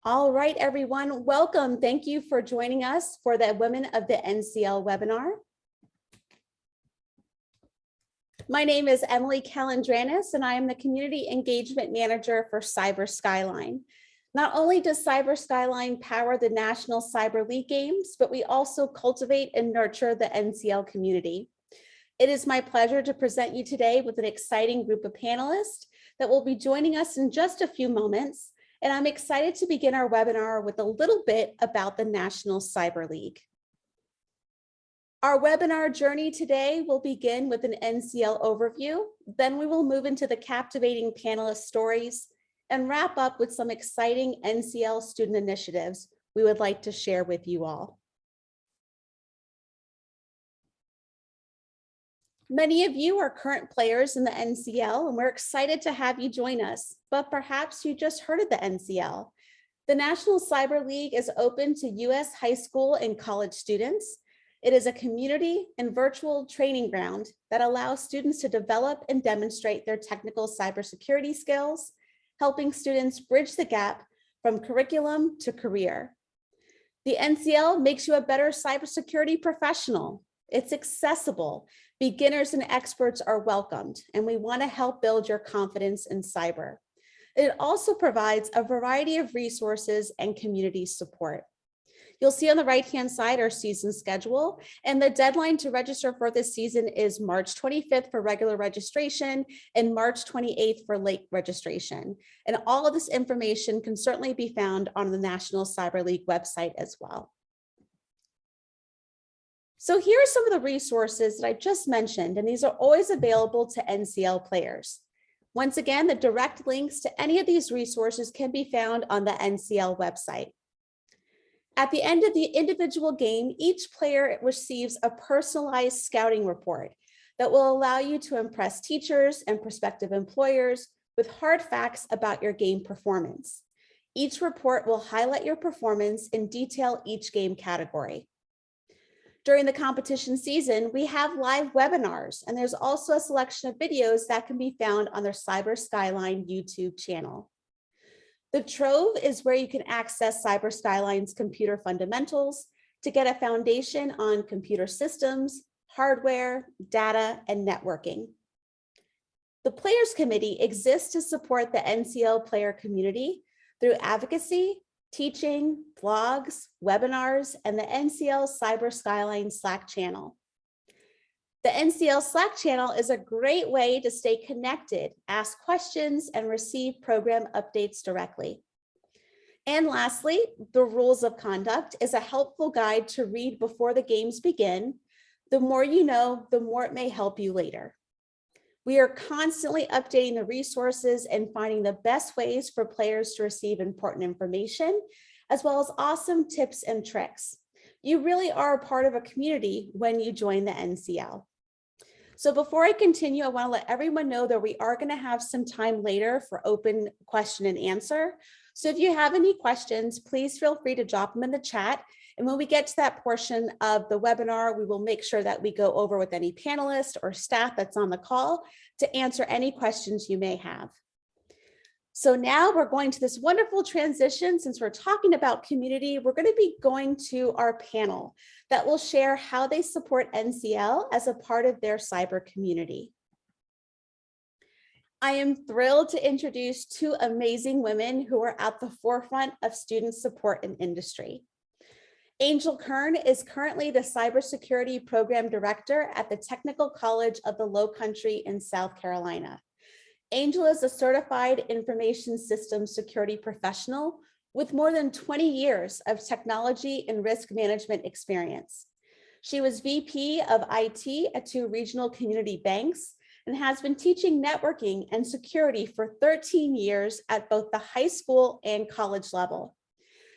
All right, everyone, welcome. Thank you for joining us for the Women of the NCL webinar. My name is Emily Calandranis, and I am the Community Engagement Manager for Cyber Skyline. Not only does Cyber Skyline power the National Cyber League Games, but we also cultivate and nurture the NCL community. It is my pleasure to present you today with an exciting group of panelists that will be joining us in just a few moments. And I'm excited to begin our webinar with a little bit about the National Cyber League. Our webinar journey today will begin with an NCL overview. Then we will move into the captivating panelist stories and wrap up with some exciting NCL student initiatives we would like to share with you all. Many of you are current players in the NCL, and we're excited to have you join us, but perhaps you just heard of the NCL. The National Cyber League is open to U.S. high school and college students. It is a community and virtual training ground that allows students to develop and demonstrate their technical cybersecurity skills, helping students bridge the gap from curriculum to career. The NCL makes you a better cybersecurity professional. It's accessible. Beginners and experts are welcomed, and we want to help build your confidence in cyber. It also provides a variety of resources and community support. You'll see on the right-hand side our season schedule, and the deadline to register for this season is March 25th for regular registration and March 28th for late registration. And all of this information can certainly be found on the National Cyber League website as well. So here are some of the resources that I just mentioned, and these are always available to NCL players. Once again, the direct links to any of these resources can be found on the NCL website. At the end of the individual game, each player receives a personalized scouting report that will allow you to impress teachers and prospective employers with hard facts about your game performance. Each report will highlight your performance and detail each game category. During the competition season, we have live webinars, and there's also a selection of videos that can be found on their Cyber Skyline YouTube channel. The Trove is where you can access Cyber Skyline's computer fundamentals to get a foundation on computer systems, hardware, data, and networking. The Players Committee exists to support the NCL player community through advocacy, teaching, blogs, webinars, and the NCL Cyber Skyline Slack channel. The NCL Slack channel is a great way to stay connected, ask questions, and receive program updates directly. And lastly, the Rules of Conduct is a helpful guide to read before the games begin. The more you know, the more it may help you later. We are constantly updating the resources and finding the best ways for players to receive important information, as well as awesome tips and tricks. You really are a part of a community when you join the NCL. So before I continue, I want to let everyone know that we are going to have some time later for open question and answer. So if you have any questions, please feel free to drop them in the chat. And when we get to that portion of the webinar, we will make sure that we go over with any panelists or staff that's on the call to answer any questions you may have. So now we're going to this wonderful transition. Since we're talking about community, we're going to be going to our panel that will share how they support NCL as a part of their cyber community. I am thrilled to introduce two amazing women who are at the forefront of student support in industry. Angel Kern is currently the Cybersecurity Program Director at the Technical College of the Lowcountry in South Carolina. Angel is a certified information systems security professional with more than 20 years of technology and risk management experience. She was VP of IT at 2 regional community banks and has been teaching networking and security for 13 years at both the high school and college level.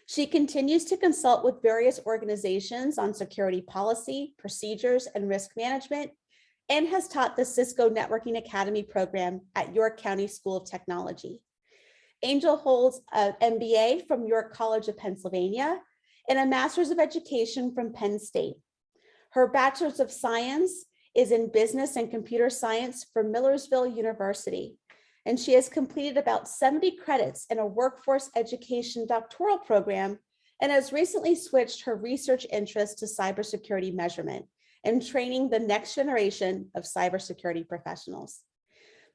She continues to consult with various organizations on security policy, procedures, and risk management, and has taught the Cisco Networking Academy program at York County School of Technology. Angel holds an MBA from York College of Pennsylvania and a Master's of Education from Penn State. Her Bachelor's of Science is in Business and Computer Science from Millersville University. and she has completed about 70 credits in a workforce education doctoral program and has recently switched her research interest to cybersecurity measurement and training the next generation of cybersecurity professionals.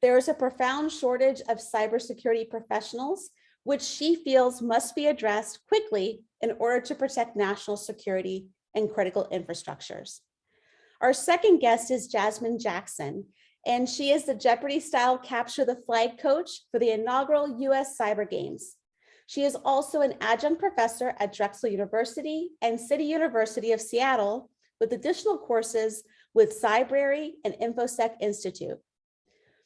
There is a profound shortage of cybersecurity professionals, which she feels must be addressed quickly in order to protect national security and critical infrastructures. Our second guest is Jasmine Jackson, and she is the Jeopardy-style Capture the Flag coach for the inaugural U.S. Cyber Games. She is also an adjunct professor at Drexel University and City University of Seattle, with additional courses with Cybrary and InfoSec Institute.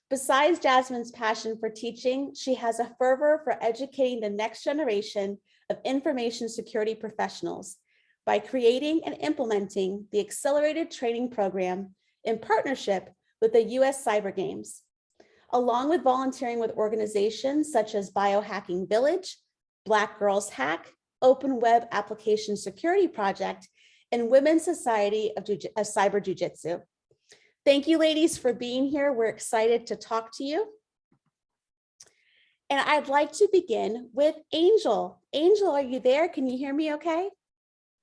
Besides Jasmine's passion for teaching, she has a fervor for educating the next generation of information security professionals by creating and implementing the Accelerated Training Program in partnership with the U.S. Cyber Games, along with volunteering with organizations such as Biohacking Village, Black Girls Hack, Open Web Application Security Project, and Women's Society of Cyber Jiu-Jitsu. Thank you, ladies, for being here. We're excited to talk to you. And I'd like to begin with Angel. Angel, are you there? Can you hear me okay?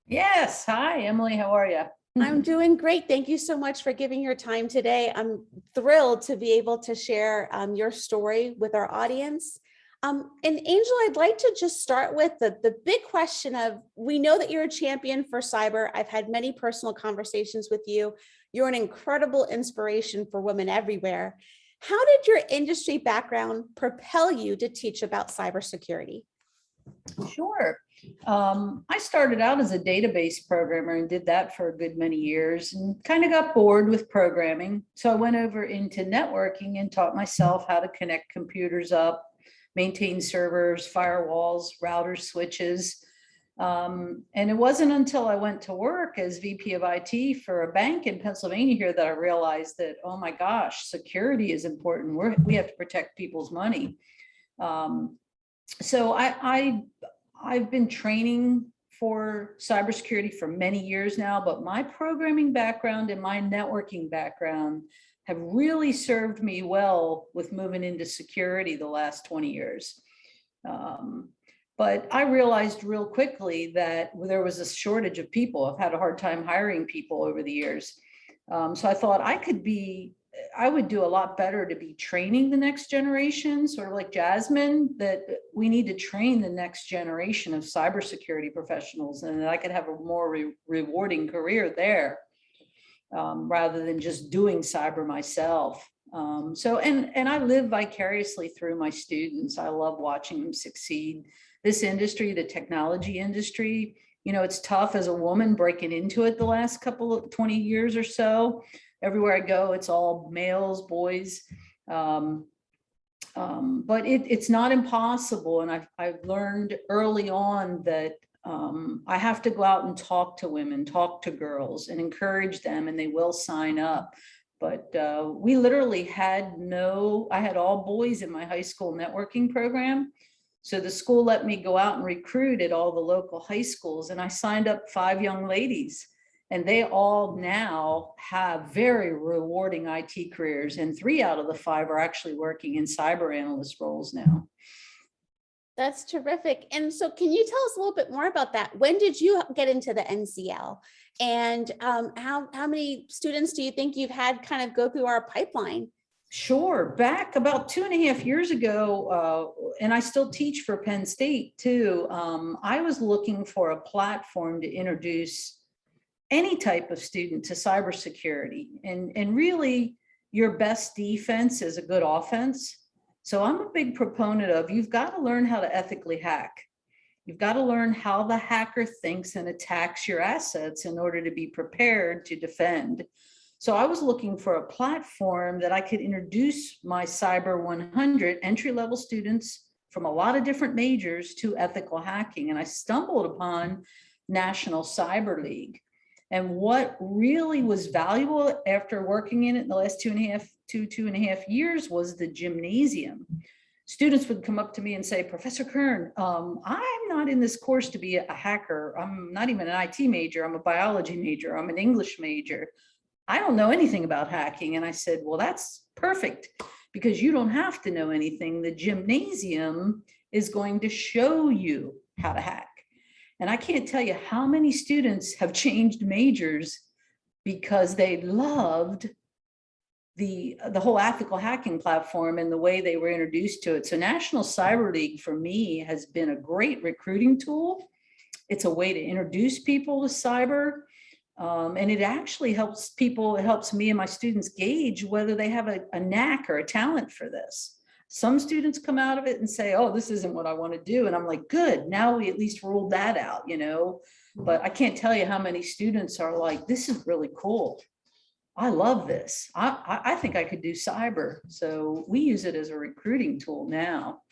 Yes. Hi, Emily. How are you? I'm doing great. Thank you so much for giving your time today. I'm thrilled to be able to share your story with our audience. And Angel, I'd like to just start with the big question of, we know that you're a champion for cyber. I've had many personal conversations with you. You're an incredible inspiration for women everywhere. How did your industry background propel you to teach about cybersecurity? Sure. I started out as a database programmer and did that for a good many years and kind of got bored with programming. So I went over into networking and taught myself how to connect computers up, maintain servers, firewalls, routers, switches. And it wasn't until I went to work as VP of IT for a bank in Pennsylvania here that I realized that, oh my gosh, security is important. We have to protect people's money. So I've been training for cybersecurity for many years now, but my programming background and my networking background have really served me well with moving into security the last 20 years. But I realized real quickly that there was a shortage of people. I've had a hard time hiring people over the years. So I thought I would do a lot better to be training the next generation, sort of like Jasmine, that we need to train the next generation of cybersecurity professionals, and that I could have a more rewarding career there rather than just doing cyber myself. And I live vicariously through my students. I love watching them succeed. This industry, the technology industry, you know, it's tough as a woman breaking into it the last 20 years or so. Everywhere I go, it's all males, boys. But it's not impossible. And I've learned early on that I have to go out and talk to women, talk to girls, and encourage them, and they will sign up. But we literally I had all boys in my high school networking program. So the school let me go out and recruit at all the local high schools, and I signed up 5 young ladies, and they all now have very rewarding IT careers, and 3 out of the 5 are actually working in cyber analyst roles now. That's terrific. And so can you tell us a little bit more about that? When did you get into the NCL? And how many students do you think you've had kind of go through our pipeline? Sure. Back about 2.5 years ago, and I still teach for Penn State too, I was looking for a platform to introduce any type of student to cybersecurity. And really, your best defense is a good offense. So I'm a big proponent of, you've got to learn how to ethically hack. You've got to learn how the hacker thinks and attacks your assets in order to be prepared to defend. So I was looking for a platform that I could introduce my Cyber 100 entry-level students from a lot of different majors to ethical hacking. And I stumbled upon National Cyber League. And what really was valuable after working in it in the last 2.5 years was the gymnasium. Students would come up to me and say, Professor Kern, I'm not in this course to be a hacker. I'm not even an IT major. I'm a biology major. I'm an English major. I don't know anything about hacking. And I said, well, that's perfect, because you don't have to know anything. The gymnasium is going to show you how to hack. And I can't tell you how many students have changed majors because they loved the whole ethical hacking platform and the way they were introduced to it. So National Cyber League for me has been a great recruiting tool. It's a way to introduce people to cyber. And it actually helps people, it helps me and my students gauge whether they have a knack or a talent for this. Some students come out of it and say, oh, this isn't what I want to do. And I'm like, good, now we at least ruled that out, you know. But I can't tell you how many students are like, this is really cool. I love this. I think I could do cyber. So we use it as a recruiting tool now.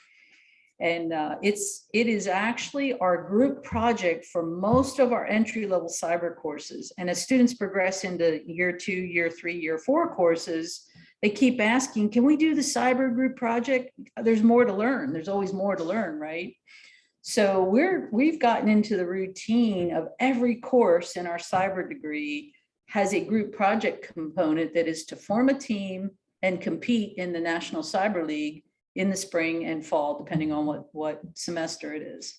And it is actually our group project for most of our entry-level cyber courses. And as students progress into year 2, year 3, year 4 courses, they keep asking, can we do the cyber group project? There's more to learn. There's always more to learn, right? So we've gotten into the routine of every course in our cyber degree has a group project component that is to form a team and compete in the National Cyber League in the spring and fall, depending on what semester it is.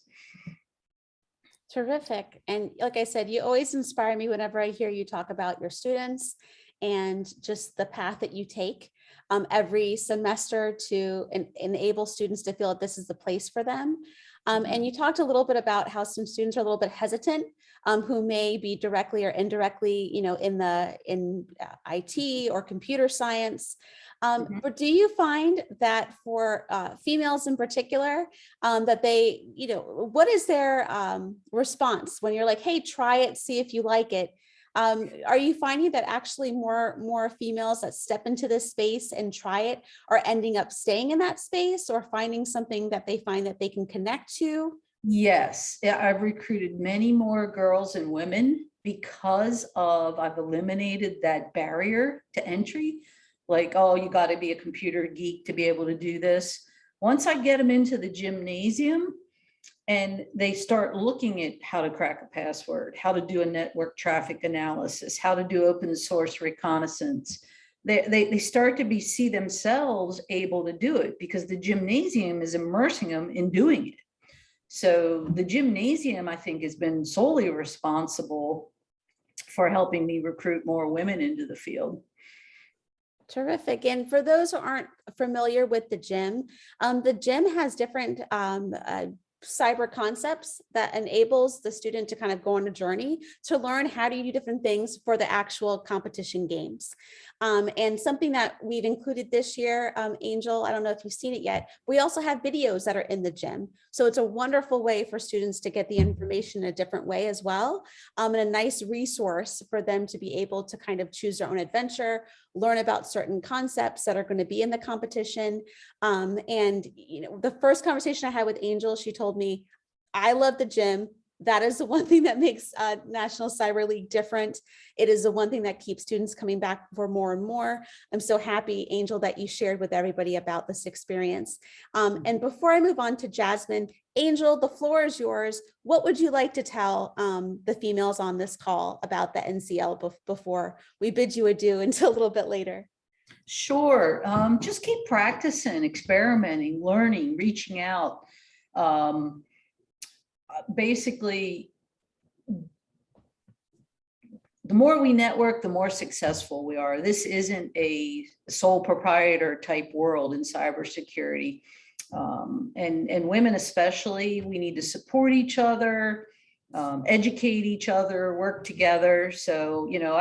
Terrific. And like I said, you always inspire me whenever I hear you talk about your students and just the path that you take every semester to enable students to feel that this is the place for them. And you talked a little bit about how some students are a little bit hesitant who may be directly or indirectly, you know, in IT or computer science. But do you find that for females in particular, that they, you know, what is their response when you're like, hey, try it, see if you like it? Are you finding that actually more females that step into this space and try it are ending up staying in that space or finding something that they find that they can connect to? Yes, I've recruited many more girls and women because I've eliminated that barrier to entry. Like, oh, you got to be a computer geek to be able to do this. Once I get them into the gymnasium and they start looking at how to crack a password, how to do a network traffic analysis, how to do open source reconnaissance, they start to see themselves able to do it because the gymnasium is immersing them in doing it. So the gymnasium, I think, has been solely responsible for helping me recruit more women into the field. Terrific. And for those who aren't familiar with the gym has different cyber concepts that enables the student to kind of go on a journey to learn how to do different things for the actual competition games. And something that we've included this year, Angel, I don't know if you've seen it yet, we also have videos that are in the gym. So it's a wonderful way for students to get the information in a different way as well. And a nice resource for them to be able to kind of choose their own adventure, learn about certain concepts that are going to be in the competition. And, you know, the first conversation I had with Angel, she told me, I love the gym. That is the one thing that makes National Cyber League different. It is the one thing that keeps students coming back for more and more. I'm so happy, Angel, that you shared with everybody about this experience. And before I move on to Jasmine, Angel, the floor is yours. What would you like to tell the females on this call about the NCL before we bid you adieu until a little bit later? Sure. Just keep practicing, experimenting, learning, reaching out. Basically, the more we network, the more successful we are. This isn't a sole proprietor type world in cybersecurity. And women especially, we need to support each other, educate each other, work together. So, you know,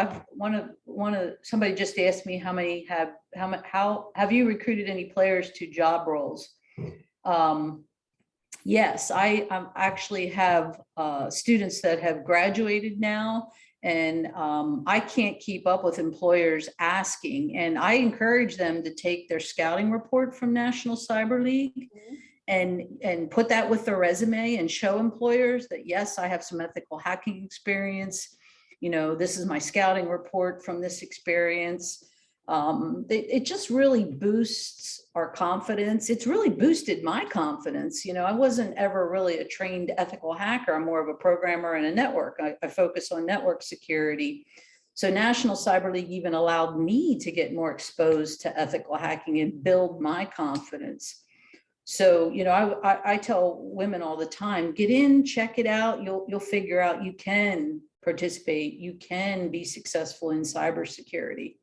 somebody just asked me how have you recruited any players to job roles? Yes, I actually have students that have graduated now, and I can't keep up with employers asking, and I encourage them to take their scouting report from National Cyber League and put that with their resume and show employers that, yes, I have some ethical hacking experience. You know, this is my scouting report from this experience. It just really boosts our confidence. It's really boosted my confidence. You know, I wasn't ever really a trained ethical hacker. I'm more of a programmer and a network. I focus on network security. So National Cyber League even allowed me to get more exposed to ethical hacking and build my confidence. So, I tell women all the time, get in, check it out. You'll figure out you can participate. You can be successful in cybersecurity.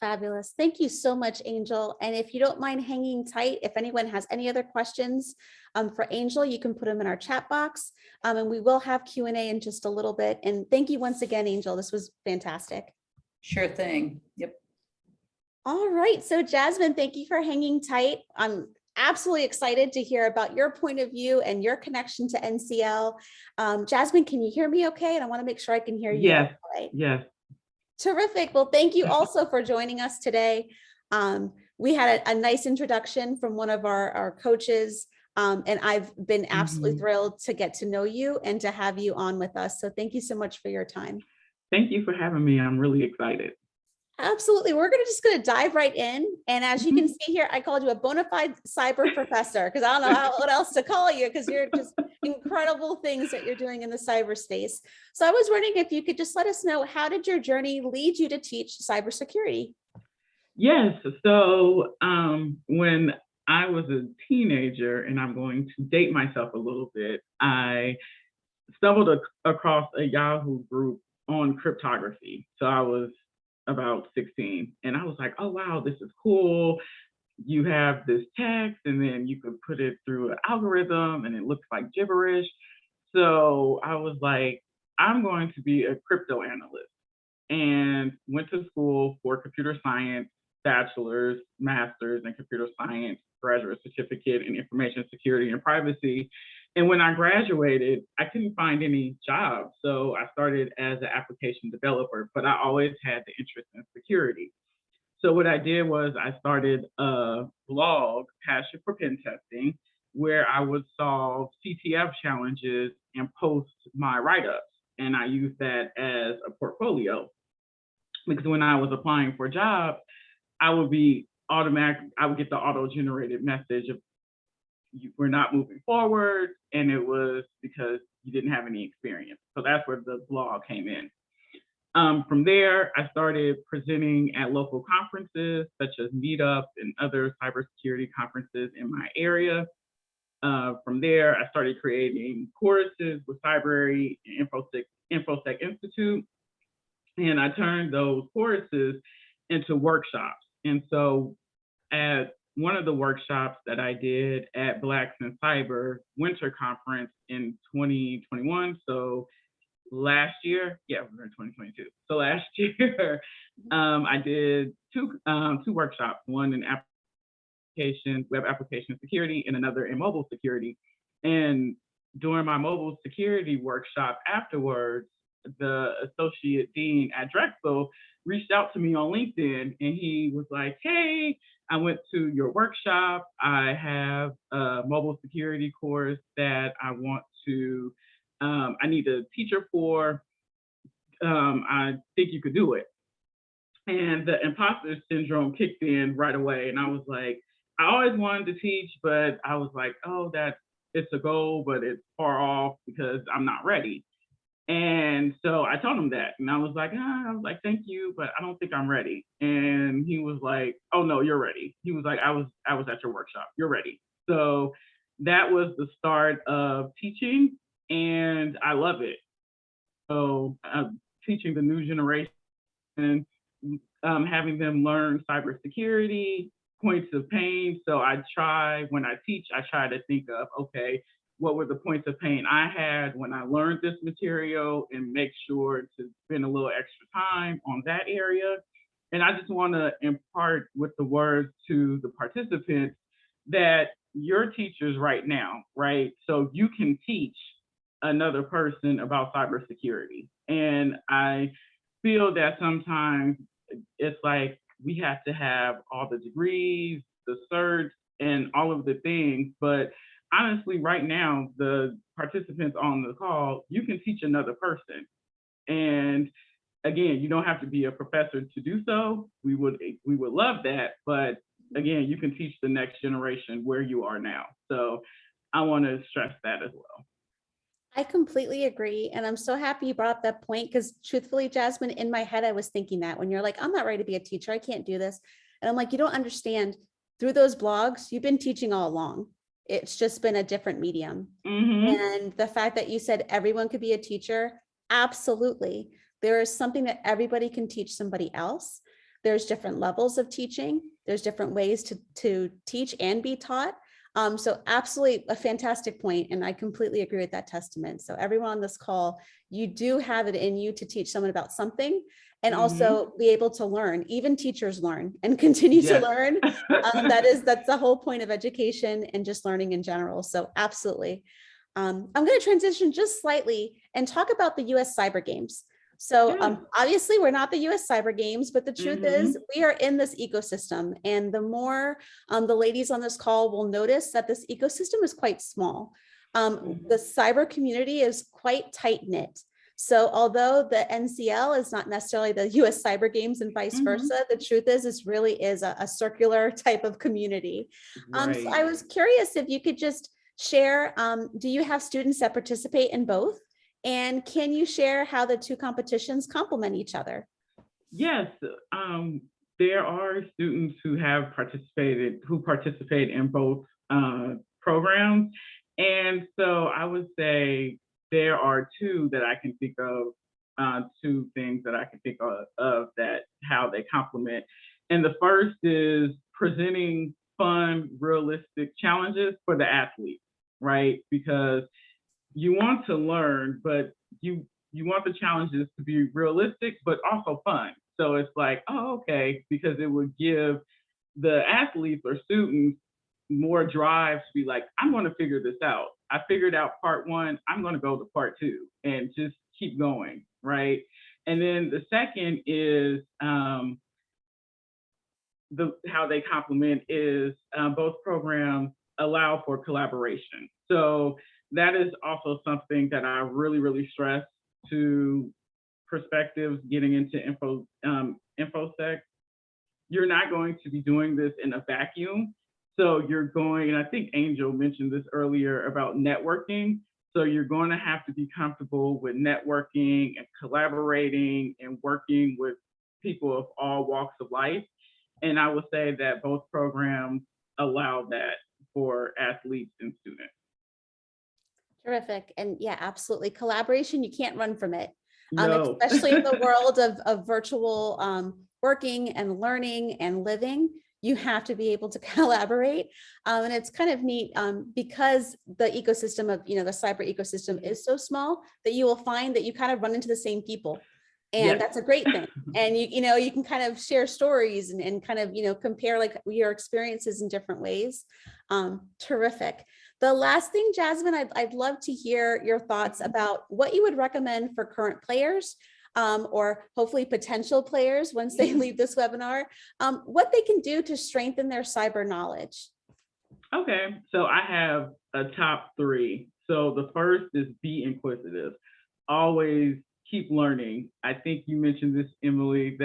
Fabulous. Thank you so much, Angel. And if you don't mind hanging tight, if anyone has any other questions for Angel, you can put them in our chat box. And we will have Q&A in just a little bit. And thank you once again, Angel. This was fantastic. Sure thing. Yep. All right. So Jasmine, thank you for hanging tight. I'm absolutely excited to hear about your point of view and your connection to NCL. Jasmine, can you hear me okay? And I want to make sure I can hear you. Yes. Right. Yes. Terrific. Well, thank you also for joining us today. We had a nice introduction from one of our coaches, and I've been absolutely thrilled to get to know you and to have you on with us. So thank you so much for your time. Thank you for having me. I'm really excited. Absolutely. We're just going to dive right in. And as you can see here, I called you a bona fide cyber professor because I don't know what else to call you, because you're just incredible things that you're doing in the cyber space. So I was wondering if you could just let us know, how did your journey lead you to teach cybersecurity? Yes. So when I was a teenager, and I'm going to date myself a little bit, I stumbled across a Yahoo group on cryptography. So I was about 16, and I was like, oh wow, this is cool. You have this text, and then you could put it through an algorithm and it looks like gibberish. So I was like, I'm going to be a crypto analyst, and went to school for computer science, bachelor's, master's in computer science, graduate certificate in information security and privacy. And when I graduated, I couldn't find any jobs. So I started as an application developer, but I always had the interest in security. So what I did was I started a blog, Passion for Pen Testing, where I would solve CTF challenges and post my write-ups. And I used that as a portfolio, because when I was applying for jobs, I would get the auto-generated message of, we're not moving forward, and it was because you didn't have any experience. So that's where the blog came in. From there, I started presenting at local conferences such as Meetup and other cybersecurity conferences in my area. From there, I started creating courses with Cybrary and InfoSec Institute, and I turned those courses into workshops. And so at one of the workshops that I did at Blacks in Cyber Winter Conference in 2021, so last year, we're in 2022. So last year, I did two workshops, one in web application security, and another in mobile security. And during my mobile security workshop afterwards, the associate dean at Drexel reached out to me on LinkedIn, and he was like, hey, I went to your workshop. I have a mobile security course that I need a teacher for. I think you could do it. And the imposter syndrome kicked in right away. And I was like, I always wanted to teach, but I was like, oh, it's a goal, but it's far off because I'm not ready. And so I told him that, and I was like, thank you, but I don't think I'm ready. And he was like, oh no, you're ready. He was like, I was at your workshop, you're ready. So that was the start of teaching, and I love it. So teaching the new generation, having them learn cybersecurity, points of pain. So when I teach, I try to think of, okay, what were the points of pain I had when I learned this material, and make sure to spend a little extra time on that area. And I just want to impart with the words to the participants that you're teachers right now, right? So you can teach another person about cybersecurity. And I feel that sometimes it's like we have to have all the degrees, the certs, and all of the things, but honestly, right now, the participants on the call, you can teach another person. And again, you don't have to be a professor to do so. We would love that, but again, you can teach the next generation where you are now. So I want to stress that as well. I completely agree. And I'm so happy you brought up that point because truthfully, Jasmine, in my head, I was thinking that when you're like, I'm not ready to be a teacher, I can't do this. And I'm like, you don't understand. Through those blogs, you've been teaching all along. It's just been a different medium. Mm-hmm. And the fact that you said everyone could be a teacher, absolutely. There is something that everybody can teach somebody else. There's different levels of teaching. There's different ways to teach and be taught. So absolutely a fantastic point, and I completely agree with that testament. So everyone on this call, you do have it in you to teach someone about something and Mm-hmm. also be able to learn. Even teachers learn and continue to Yes. learn. That's the whole point of education and just learning in general. So absolutely. I'm going to transition just slightly and talk about the US Cyber Games. So Yeah. obviously we're not the US Cyber Games, but the truth Mm-hmm. is we are in this ecosystem. And the more the ladies on this call will notice that this ecosystem is quite small. The cyber community is quite tight knit. So although the NCL is not necessarily the US Cyber Games and vice Mm-hmm. versa, the truth is this really is a circular type of community. So Right. I was curious if you could just share, do you have students that participate in both? And can you share how the two competitions complement each other? Yes, there are students who participate in both programs. And so I would say there are two that I can think of, two things that I can think of that how they complement. And the first is presenting fun, realistic challenges for the athletes, right? Because you want to learn, but you want the challenges to be realistic, but also fun. So it's like, oh, okay, because it would give the athletes or students more drive to be like, I'm going to figure this out. I figured out part one. I'm going to go to part two and just keep going, right? And then the second is how they complement is both programs allow for collaboration. So that is also something that I really, really stress to perspectives getting into infosec. You're not going to be doing this in a vacuum. So you're going, and I think Angel mentioned this earlier about networking. So you're going to have to be comfortable with networking and collaborating and working with people of all walks of life. And I would say that both programs allow that for athletes and students. Terrific. And yeah, absolutely. Collaboration, you can't run from it. No. Especially in the world of virtual working and learning and living, you have to be able to collaborate. And it's kind of neat because the ecosystem of, the cyber ecosystem is so small that you will find that you kind of run into the same people. And Yes. that's a great thing. And you can kind of share stories and kind of, compare like your experiences in different ways. Terrific. The last thing, Jasmine, I'd love to hear your thoughts about what you would recommend for current players or hopefully potential players once they leave this webinar, what they can do to strengthen their cyber knowledge. Okay, so I have a top three. So the first is be inquisitive. Always keep learning. I think you mentioned this, Emily,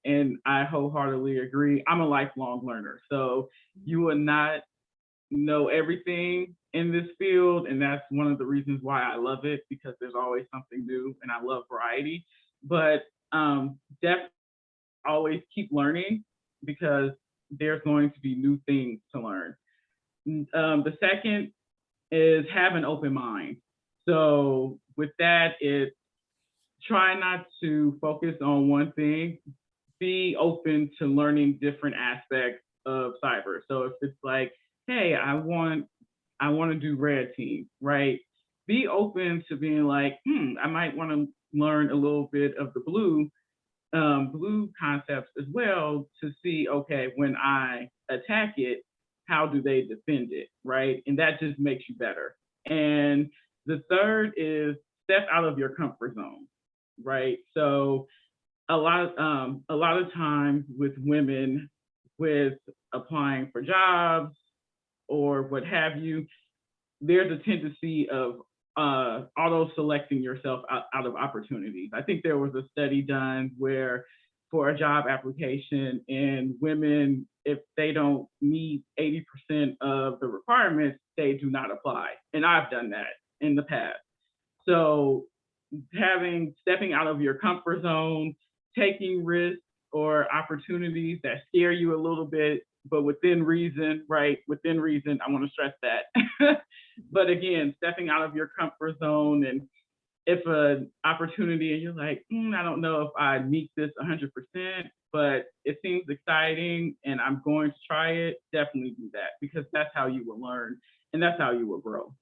and I wholeheartedly agree. I'm a lifelong learner. So you will not know everything in this field. And that's one of the reasons why I love it, because there's always something new and I love variety. But definitely always keep learning because there's going to be new things to learn. The second is have an open mind. So with that, it's try not to focus on one thing. Be open to learning different aspects of cyber. So if it's like, hey, I want to do red team, right? Be open to being like, I might want to learn a little bit of the blue concepts as well to see, okay, when I attack it, how do they defend it, right? And that just makes you better. And the third is step out of your comfort zone, right? So a lot of times with women, with applying for jobs or what have you, there's a tendency of auto-selecting yourself out of opportunities. I think there was a study done where for a job application, and women, if they don't meet 80% of the requirements, they do not apply. And I've done that in the past. So stepping out of your comfort zone, taking risks or opportunities that scare you a little bit, but within reason, right? Within reason, I want to stress that. But again, stepping out of your comfort zone, and if an opportunity and you're like, I don't know if I meet this 100%, but it seems exciting and I'm going to try it, definitely do that, because that's how you will learn and that's how you will grow.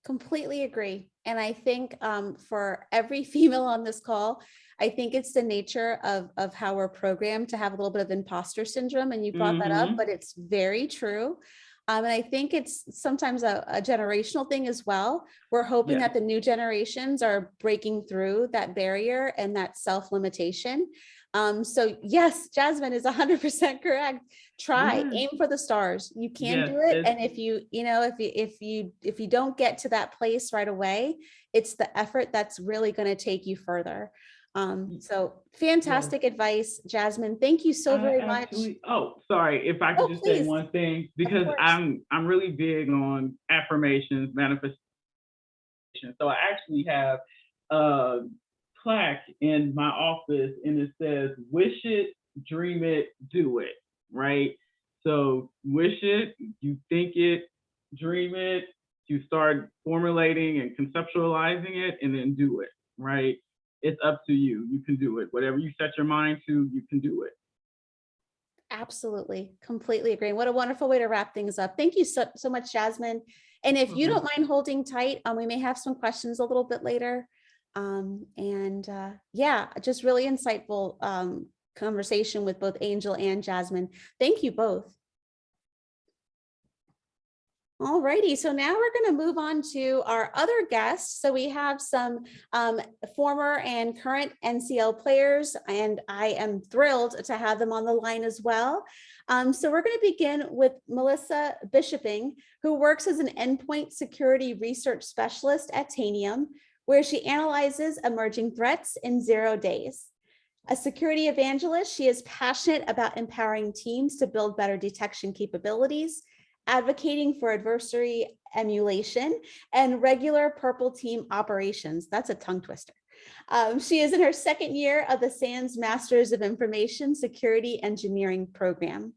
Completely agree. And I think for every female on this call, I think it's the nature of how we're programmed to have a little bit of imposter syndrome. And you brought that up, but it's very true. And I think it's sometimes a generational thing as well. We're hoping that the new generations are breaking through that barrier and that self-limitation. So yes, Jasmine is 100% correct. Try, aim for the stars. You can do it. And if you don't get to that place right away, it's the effort that's really going to take you further. So fantastic advice, Jasmine. Thank you so very much. Oh, sorry. If I could just say one thing, because I'm really big on affirmations, manifestation. So I actually have a plaque in my office and it says, wish it, dream it, do it, right? So wish it, you think it, dream it, you start formulating and conceptualizing it, and then do it, right? It's up to you. You can do it. Whatever you set your mind to, you can do it. Absolutely. Completely agree. What a wonderful way to wrap things up. Thank you so much, Jasmine. And if you don't mind holding tight, we may have some questions a little bit later. Yeah, just really insightful conversation with both Angel and Jasmine. Thank you both. All righty, so now we're going to move on to our other guests. So we have some former and current NCL players, and I am thrilled to have them on the line as well. So we're going to begin with Melissa Bishoping, who works as an endpoint security research specialist at Tanium, where she analyzes emerging threats in 0 days. A security evangelist, she is passionate about empowering teams to build better detection capabilities, advocating for adversary emulation, and regular purple team operations. That's a tongue twister. She is in her second year of the SANS Masters of Information Security Engineering program.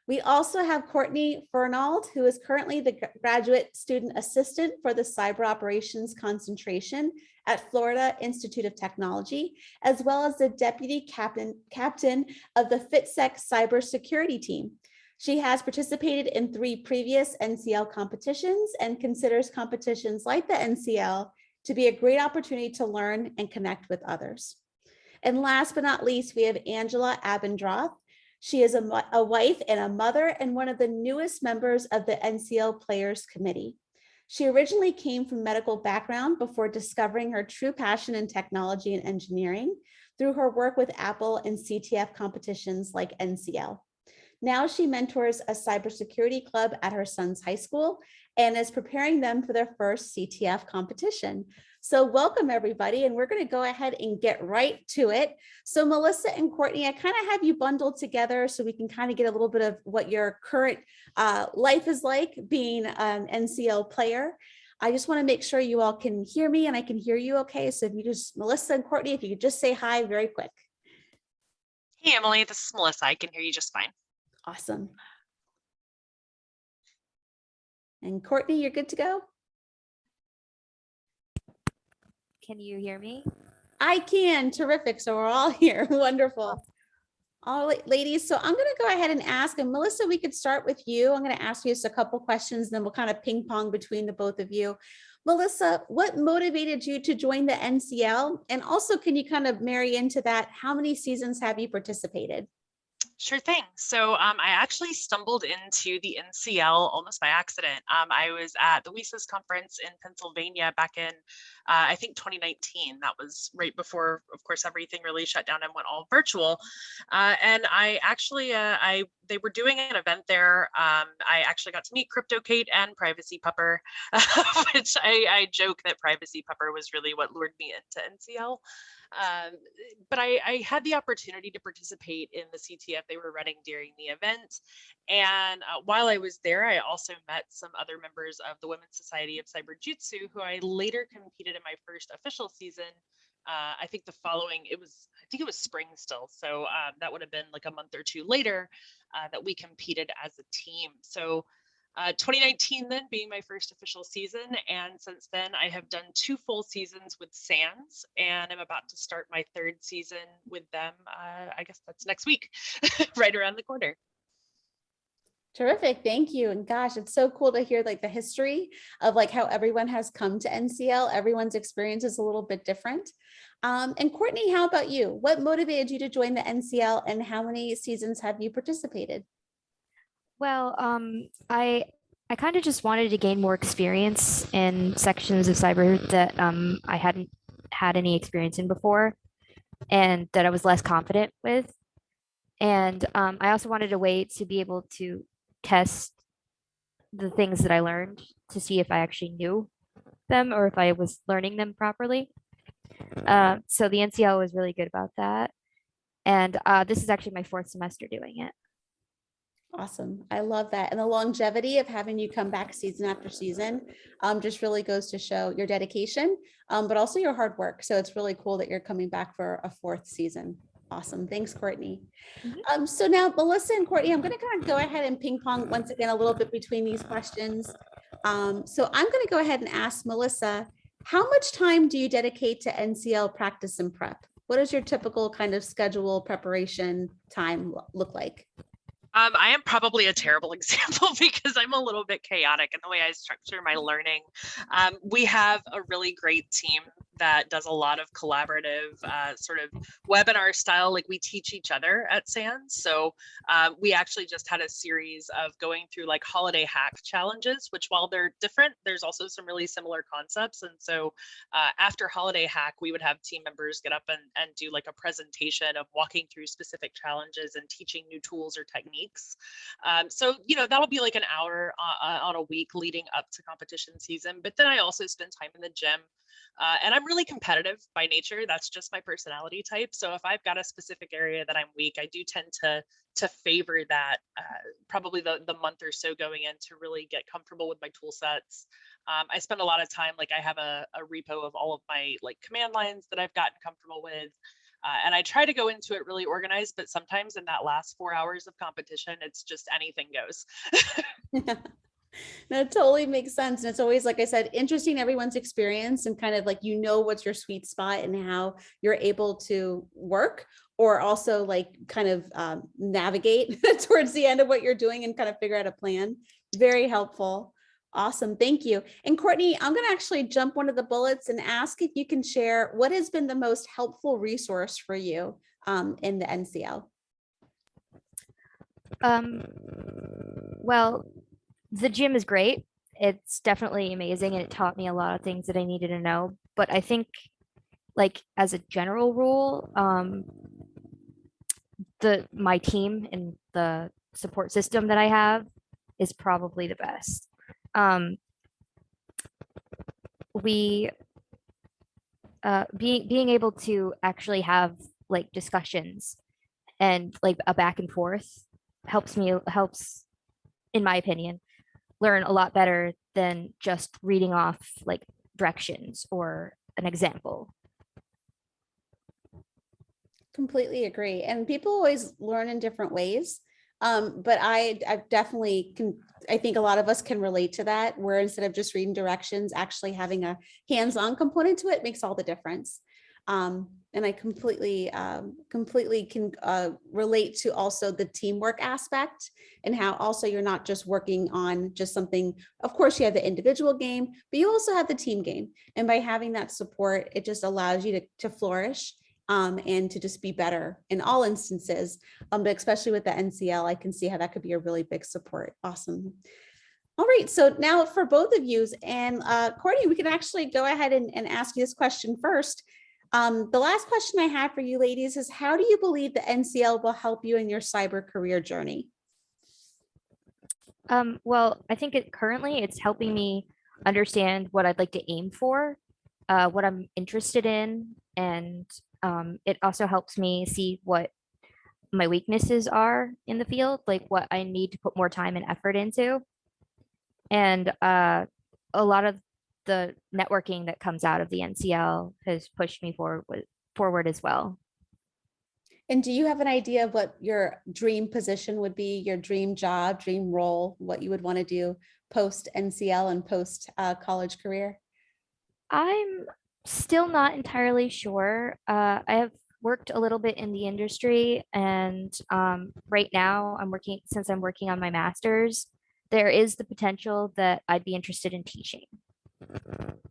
We also have Courtney Fernald, who is currently the graduate student assistant for the cyber operations concentration at Florida Institute of Technology, as well as the deputy captain of the FitSec cybersecurity team. She has participated in 3 previous NCL competitions and considers competitions like the NCL to be a great opportunity to learn and connect with others. And last but not least, we have Angela Abendroth. She is a wife and a mother and one of the newest members of the NCL Players Committee. She originally came from medical background before discovering her true passion in technology and engineering through her work with Apple and CTF competitions like NCL. Now she mentors a cybersecurity club at her son's high school and is preparing them for their first CTF competition. So welcome everybody, and we're going to go ahead and get right to it. So Melissa and Courtney, I kind of have you bundled together so we can kind of get a little bit of what your current life is like being an NCL player. I just want to make sure you all can hear me and I can hear you okay. So if you just, Melissa and Courtney, if you could just say hi very quick. Hey Emily, this is Melissa. I can hear you just fine. Awesome. And Courtney, you're good to go? Can you hear me? I can. Terrific. So we're all here. Wonderful. All right, ladies. So I'm going to go ahead and ask, and Melissa, we could start with you. I'm going to ask you just a couple questions, then we'll kind of ping pong between the both of you. Melissa, what motivated you to join the NCL? And also, can you kind of marry into that? How many seasons have you participated? Sure thing. So I actually stumbled into the NCL almost by accident. I was at the WESA's conference in Pennsylvania back in, I think 2019. That was right before, of course, everything really shut down and went all virtual. And I actually, they were doing an event there. I actually got to meet Crypto Kate and Privacy Pupper, which I joke that Privacy Pupper was really what lured me into NCL. But I had the opportunity to participate in the CTF they were running during the event. And while I was there, I also met some other members of the Women's Society of Cyberjutsu, who I later competed in my first official season. I think I think it was spring still. So that would have been like a month or two later that we competed as a team. So 2019 then being my first official season, and since then I have done 2 full seasons with Sands, and I'm about to start my 3rd season with them. I guess that's next week, right around the corner. Terrific. Thank you. And gosh, it's so cool to hear like the history of like how everyone has come to NCL. Everyone's experience is a little bit different. And Courtney, how about you? What motivated you to join the NCL, and how many seasons have you participated? Well, I kind of just wanted to gain more experience in sections of cyber that I hadn't had any experience in before, and that I was less confident with. And I also wanted a way to be able to test the things that I learned to see if I actually knew them or if I was learning them properly. So the NCL was really good about that. And this is actually my 4th semester doing it. Awesome. I love that. And the longevity of having you come back season after season just really goes to show your dedication, but also your hard work. So it's really cool that you're coming back for a 4th season. Awesome. Thanks, Courtney. So now Melissa and Courtney, I'm going to kind of go ahead and ping pong once again a little bit between these questions. So I'm going to go ahead and ask Melissa, how much time do you dedicate to NCL practice and prep? What does your typical kind of schedule preparation time look like? I am probably a terrible example because I'm a little bit chaotic in the way I structure my learning. We have a really great team that does a lot of collaborative sort of webinar style, like we teach each other at SANS. So we actually just had a series of going through like holiday hack challenges, which while they're different, there's also some really similar concepts. And so after holiday hack, we would have team members get up and do like a presentation of walking through specific challenges and teaching new tools or techniques. So, you know, that'll be like an hour on a week leading up to competition season. But then I also spend time in the gym. And I'm really competitive by nature. That's just my personality type. So if I've got a specific area that I'm weak, I do tend to favor that probably the month or so going in to really get comfortable with my tool sets. I spend a lot of time, like I have a repo of all of my like command lines that I've gotten comfortable with. And I try to go into it really organized, but sometimes in that last 4 hours of competition, it's just anything goes. That totally makes sense. And it's always, like I said, interesting everyone's experience and kind of like, you know, what's your sweet spot and how you're able to work or also like kind of navigate towards the end of what you're doing and kind of figure out a plan. Very helpful. Awesome. Thank you. And Courtney, I'm going to actually jump one of the bullets and ask if you can share what has been the most helpful resource for you in the NCL. Well, the gym is great. It's definitely amazing, and it taught me a lot of things that I needed to know. But I think, like as a general rule, my team and the support system that I have is probably the best. We being able to actually have like discussions and like a back and forth helps, in my opinion, learn a lot better than just reading off like directions or an example. Completely agree. And people always learn in different ways. But I definitely can, I think a lot of us can relate to that, where instead of just reading directions, actually having a hands-on component to it makes all the difference. And I completely can relate to also the teamwork aspect and how also you're not just working on just something. Of course, you have the individual game, but you also have the team game. And by having that support, it just allows you to flourish and to just be better in all instances. But especially with the NCL, I can see how that could be a really big support. Awesome. All right, so now for both of you, and Courtney, we can actually go ahead and ask you this question first. The last question I have for you ladies is, how do you believe the NCL will help you in your cyber career journey? Well, I think currently it's helping me understand what I'd like to aim for, what I'm interested in, and it also helps me see what my weaknesses are in the field, like what I need to put more time and effort into. And a lot of the networking that comes out of the NCL has pushed me forward as well. And do you have an idea of what your dream position would be, your dream job, dream role, what you would want to do post NCL and post college career? I'm still not entirely sure. I have worked a little bit in the industry, and right now since I'm working on my master's, there is the potential that I'd be interested in teaching.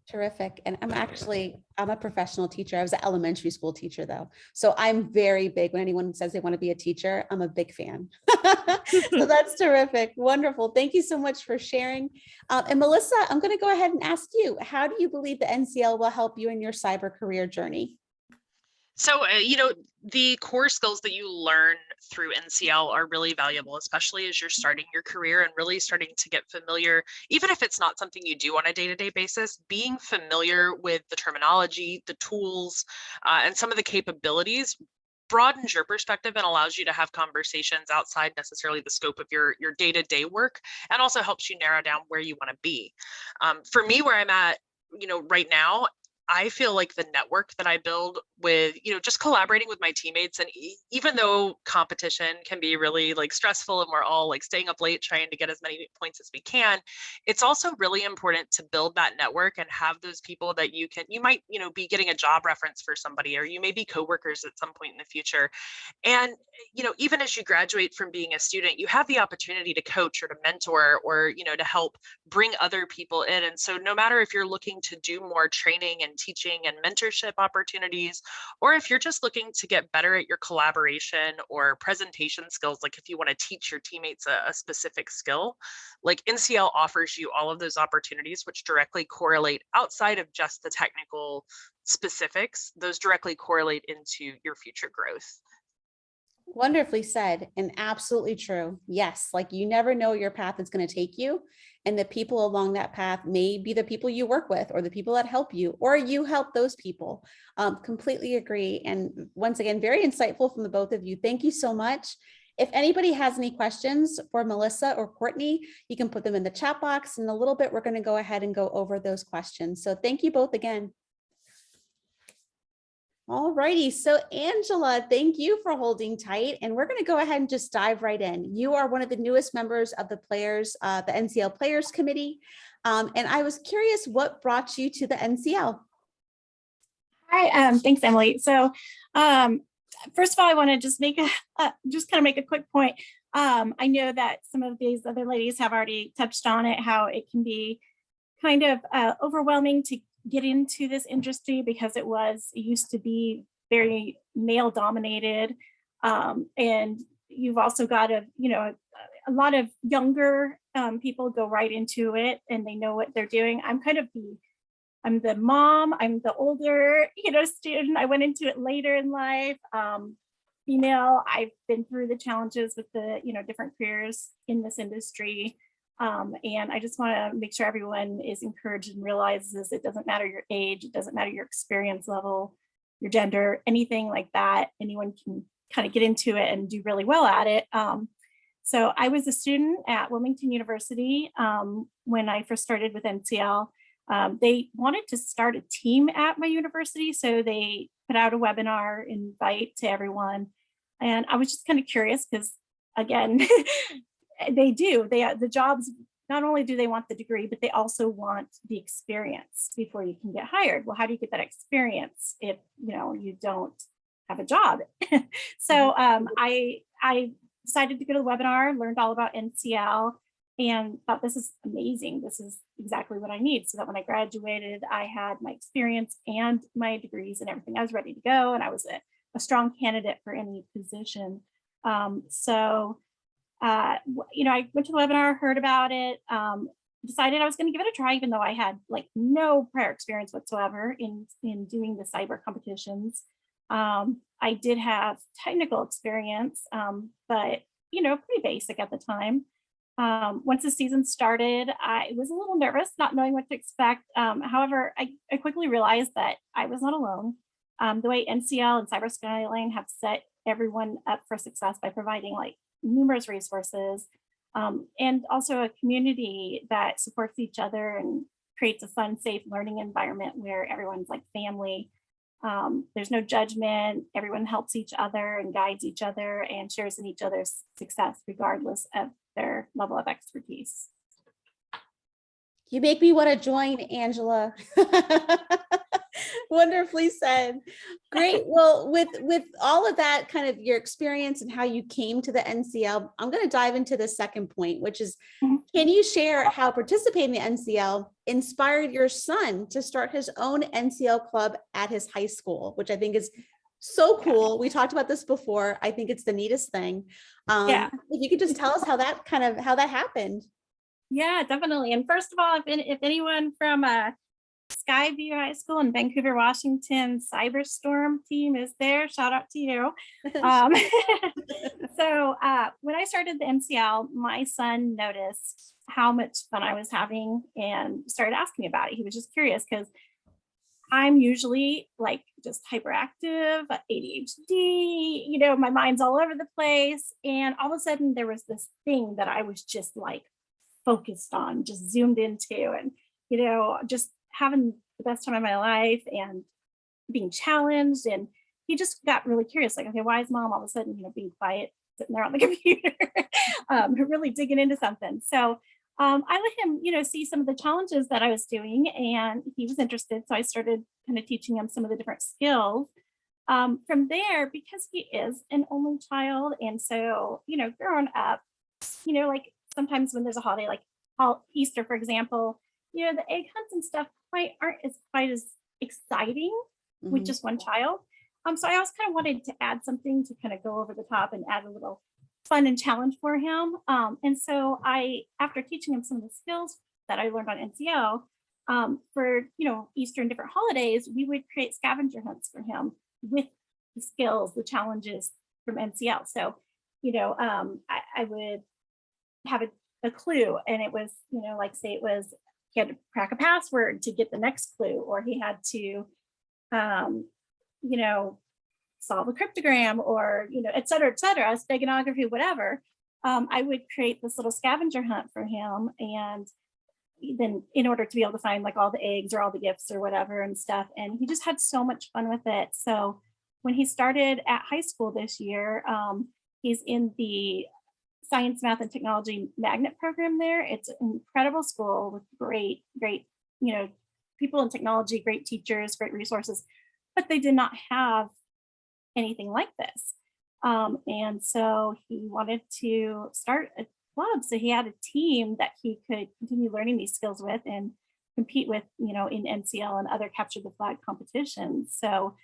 Terrific. And I'm a professional teacher. I was an elementary school teacher though. So I'm very big when anyone says they want to be a teacher, I'm a big fan. So that's terrific. Wonderful. Thank you so much for sharing. And Melissa, I'm going to go ahead and ask you, how do you believe the NCL will help you in your cyber career journey? So, the core skills that you learn through NCL are really valuable, especially as you're starting your career and really starting to get familiar, even if it's not something you do on a day-to-day basis, being familiar with the terminology, the tools, and some of the capabilities broadens your perspective and allows you to have conversations outside necessarily the scope of your day-to-day work, and also helps you narrow down where you want to be. For me, where I'm at, right now, I feel like the network that I build with, just collaborating with my teammates, and even though competition can be really like stressful and we're all like staying up late trying to get as many points as we can, it's also really important to build that network and have those people that you might, be getting a job reference for somebody, or you may be coworkers at some point in the future. And, even as you graduate from being a student, you have the opportunity to coach or to mentor or, to help bring other people in. And so no matter if you're looking to do more training and teaching and mentorship opportunities, or if you're just looking to get better at your collaboration or presentation skills, like if you want to teach your teammates a specific skill, like NCL offers you all of those opportunities, which directly correlate outside of just the technical specifics. Those directly correlate into your future growth. Wonderfully said, and absolutely true. Yes, like you never know where your path is going to take you. And the people along that path may be the people you work with or the people that help you, or you help those people. Completely agree. And once again, very insightful from the both of you. Thank you so much. If anybody has any questions for Melissa or Courtney, you can put them in the chat box. In a little bit, we're going to go ahead and go over those questions. So thank you both again. All righty. So Angela, thank you for holding tight. And we're going to go ahead and just dive right in. You are one of the newest members of the NCL Players Committee. And I was curious what brought you to the NCL? Hi, thanks, Emily. So first of all, I want to just make a quick point. I know that some of these other ladies have already touched on it, how it can be kind of overwhelming to get into this industry because it used to be very male dominated. And you've also got a lot of younger people go right into it and they know what they're doing. I'm the mom, I'm the older, student. I went into it later in life. Female, I've been through the challenges with the, different careers in this industry. And I just want to make sure everyone is encouraged and realizes it doesn't matter your age, it doesn't matter your experience level, your gender, anything like that. Anyone can kind of get into it and do really well at it. So I was a student at Wilmington University when I first started with NCL. They wanted to start a team at my university, so they put out a webinar invite to everyone. And I was just kind of curious because, again, the jobs, not only do they want the degree, but they also want the experience before you can get hired. Well, how do you get that experience if you don't have a job? So I decided to go to the webinar, learned all about NCL, and thought this is amazing. This is exactly what I need, so that when I graduated, I had my experience and my degrees and everything. I was ready to go, and I was a strong candidate for any position. I went to the webinar, heard about it, decided I was going to give it a try, even though I had no prior experience whatsoever in doing the cyber competitions. I did have technical experience, but pretty basic at the time. Once the season started, I was a little nervous, not knowing what to expect. However, I quickly realized that I was not alone. the way NCL and Skyline have set everyone up for success by providing like numerous resources, and also a community that supports each other and creates a fun, safe learning environment where everyone's like family. There's no judgment. Everyone helps each other and guides each other and shares in each other's success, regardless of their level of expertise. You make me want to join, Angela. Wonderfully said. Great. Well, with all of that kind of your experience and how you came to the NCL, I'm going to dive into the second point, which is, can you share how participating in the NCL inspired your son to start his own NCL club at his high school, which I think is so cool. We talked about this before. I think it's the neatest thing. If you could just tell us how that happened. Yeah, definitely. And first of all, if anyone from Skyview High School in Vancouver, Washington, Cyberstorm team is there, shout out to you. So when I started the NCL, my son noticed how much fun I was having and started asking me about it. He was just curious because I'm usually like just hyperactive, ADHD, my mind's all over the place. And all of a sudden there was this thing that I was just like focused on, just zoomed into, and, just having the best time of my life and being challenged. And he just got really curious, like, okay, why is mom all of a sudden, being quiet, sitting there on the computer, really digging into something. So I let him, see some of the challenges that I was doing, and he was interested. So I started kind of teaching him some of the different skills. From there, because he is an only child, and so, growing up, like sometimes when there's a holiday, like Easter, for example, the egg hunts and stuff aren't quite as exciting with just one child. So I always kind of wanted to add something to kind of go over the top and add a little fun and challenge for him. And so after teaching him some of the skills that I learned on NCL, for Easter and different holidays, we would create scavenger hunts for him with the skills, the challenges from NCL. So, I would have a clue, and it was, like say it was he had to crack a password to get the next clue, or he had to, solve a cryptogram, or, et cetera, steganography, whatever. I would create this little scavenger hunt for him. And then in order to be able to find like all the eggs or all the gifts or whatever and stuff. And he just had so much fun with it. So when he started at high school this year, he's in the Science, Math, and Technology Magnet program there. It's an incredible school with great, people in technology, great teachers, great resources, but they did not have anything like this. And so he wanted to start a club. So he had a team that he could continue learning these skills with and compete with, in NCL and other capture the flag competitions. So